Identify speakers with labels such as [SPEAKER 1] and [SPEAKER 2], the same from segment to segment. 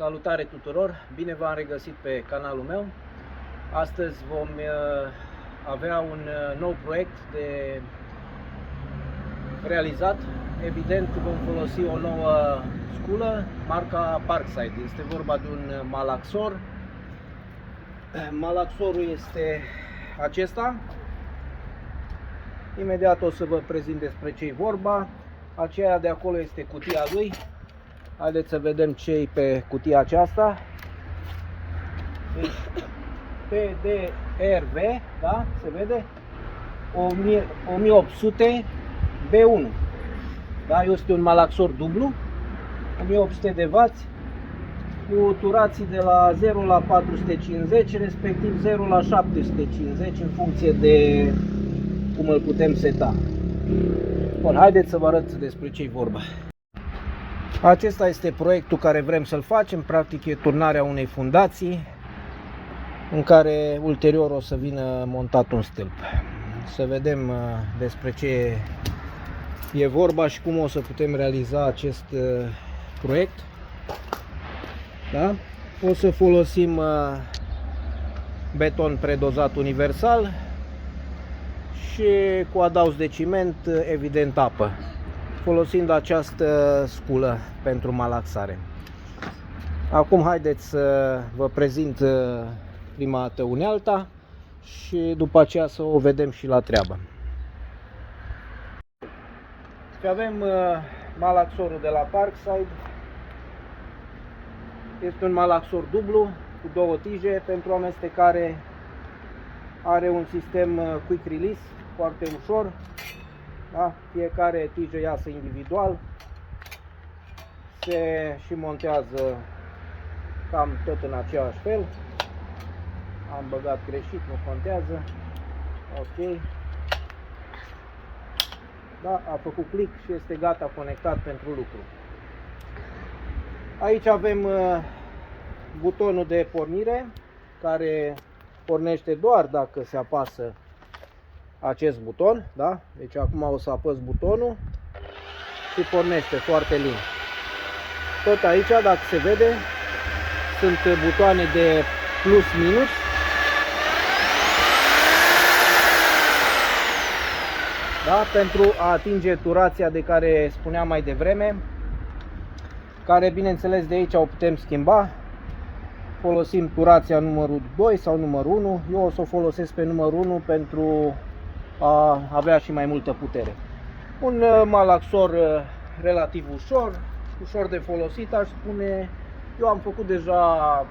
[SPEAKER 1] Salutare tuturor! Bine v-am regăsit pe canalul meu. Astăzi vom avea un nou proiect de realizat. Evident vom folosi o nouă sculă, marca Parkside. Este vorba de un malaxor. Malaxorul este acesta. Imediat o să vă prezint despre ce e vorba. Aceea de acolo este cutia lui. Haideți să vedem ce e pe cutia aceasta. Deci, PDRV, da? Se vede? 1800 B1. Da? Este un malaxor dublu, 1800 de W, cu turații de la 0 la 450, respectiv 0 la 750, în funcție de cum îl putem seta. Bun, haideți să vă arăt despre ce e vorba. Acesta este proiectul care vrem să-l facem, practic e turnarea unei fundații în care ulterior o să vină montat un stâlp. Să vedem despre ce e vorba și cum o să putem realiza acest proiect. Da? O să folosim beton predozat universal și cu adaos de ciment, evident apă, folosind această sculă pentru malaxare. Acum haideți să vă prezint prima dată unealta și după aceea să o vedem și la treabă. Și avem malaxorul de la Parkside. Este un malaxor dublu cu două tije pentru amestecare. Are un sistem quick release foarte ușor. Da? Fiecare tijă iasă individual, se și montează cam tot în același fel. Am băgat greșit, nu contează. Ok. Da, a făcut click și este gata, conectat pentru lucru. Aici avem butonul de pornire, care pornește doar dacă se apasă acest buton, da? Deci acum o să apăs butonul și pornește foarte lin. Tot aici, dacă se vede, sunt butoane de plus minus. Da? Pentru a atinge turația de care spuneam mai devreme, care bineînțeles de aici o putem schimba. Folosim turația numărul 2 sau numărul 1. Eu o să o folosesc pe numărul 1 pentru a avea și mai multă putere. Un malaxor relativ ușor de folosit, aș spune. Eu am făcut deja,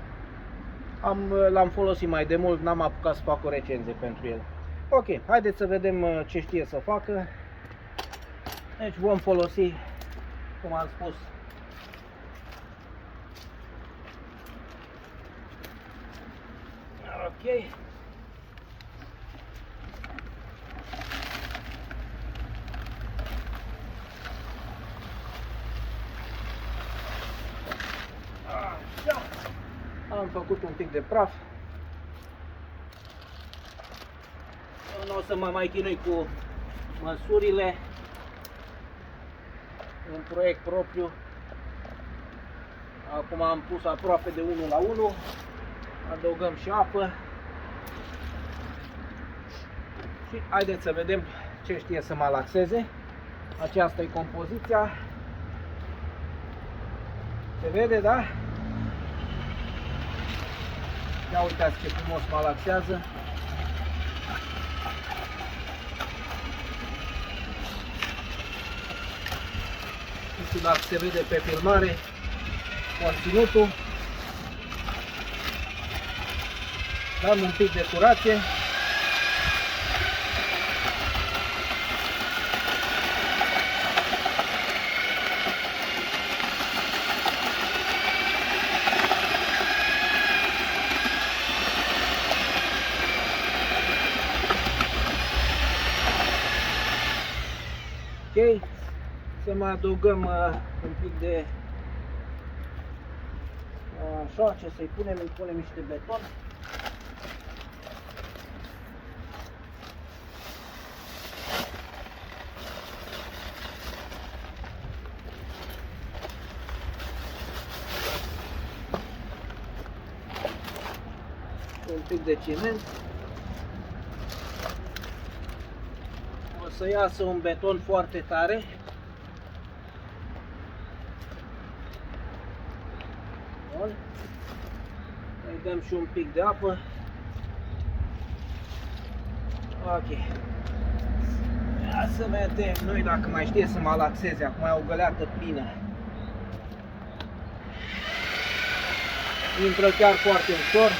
[SPEAKER 1] l-am folosit mai de mult, n-am apucat să fac o recenzie pentru el. Ok, haideți să vedem ce știe să facă. Deci vom folosi, cum am spus, ok. Am făcut un pic de praf. Nu o să mă mai chinui cu măsurile. Un proiect propriu. Acum am pus aproape de 1 la 1. Adăugăm și apă. Și haideți să vedem ce știe să malaxeze. Aceasta e compoziția. Se vede, da? Ia uitați ce frumos malaxează. Nu știu dacă se vede pe filmare conținutul. Dăm un pic de turație. Ok, să mai adăugăm un pic de așa, ce să-i punem, îi punem niște beton. un pic de ciment. O să iasă un beton foarte tare. Bun. Îi dăm și un pic de apă. Ok. Ia să vedem noi dacă mai știe să malaxeze. Acum e o găleată plină. Intră chiar foarte ușor.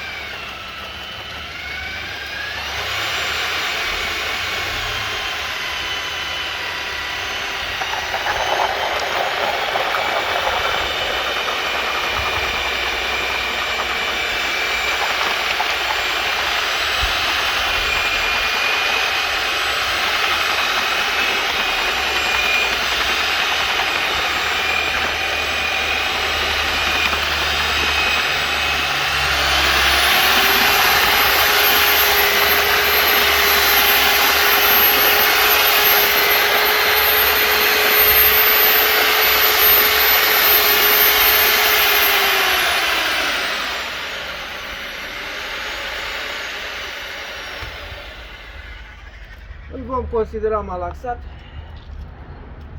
[SPEAKER 1] Îl vom considera malaxat.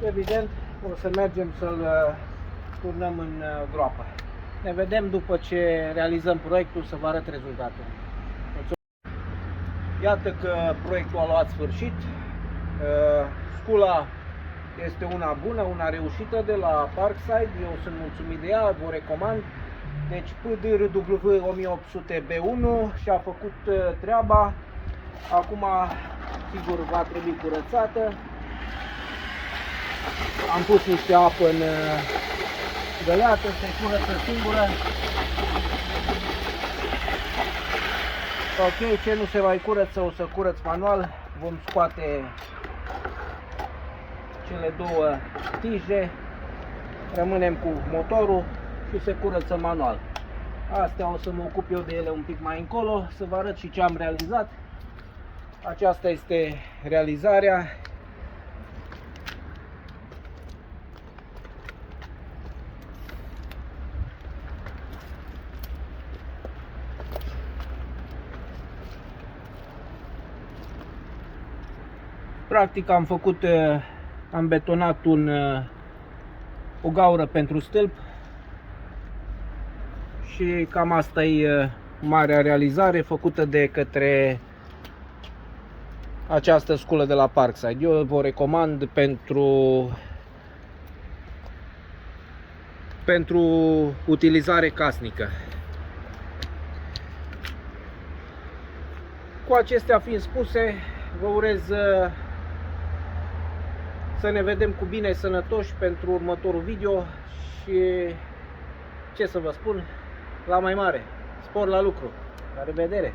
[SPEAKER 1] Evident, o să mergem să-l turnăm în groapă. Ne vedem după ce realizăm proiectul, să vă arăt rezultatul. Iată că proiectul a luat sfârșit. Scula este una bună, una reușită de la Parkside. Eu sunt mulțumit de ea, vă recomand. Deci PDRW 1800 B1 și-a făcut treaba. Acum, sigur, va trebui curățată. Am pus niște apă în găleată, se curăță singură. Ok, ce nu se mai curăță, o să curăț manual. Vom scoate cele două tije, rămânem cu motorul și se curăță manual. Astea o să mă ocup eu de ele un pic mai încolo, să vă arăt și ce am realizat. Aceasta este realizarea. Practic am betonat o gaură pentru stâlp și cam asta e marea realizare făcută de către această sculă de la Parkside. Eu vă recomand pentru utilizare casnică. Cu acestea fiind spuse, vă urez să ne vedem cu bine, sănătoși pentru următorul video și ce să vă spun, la mai mare, spor la lucru, la revedere!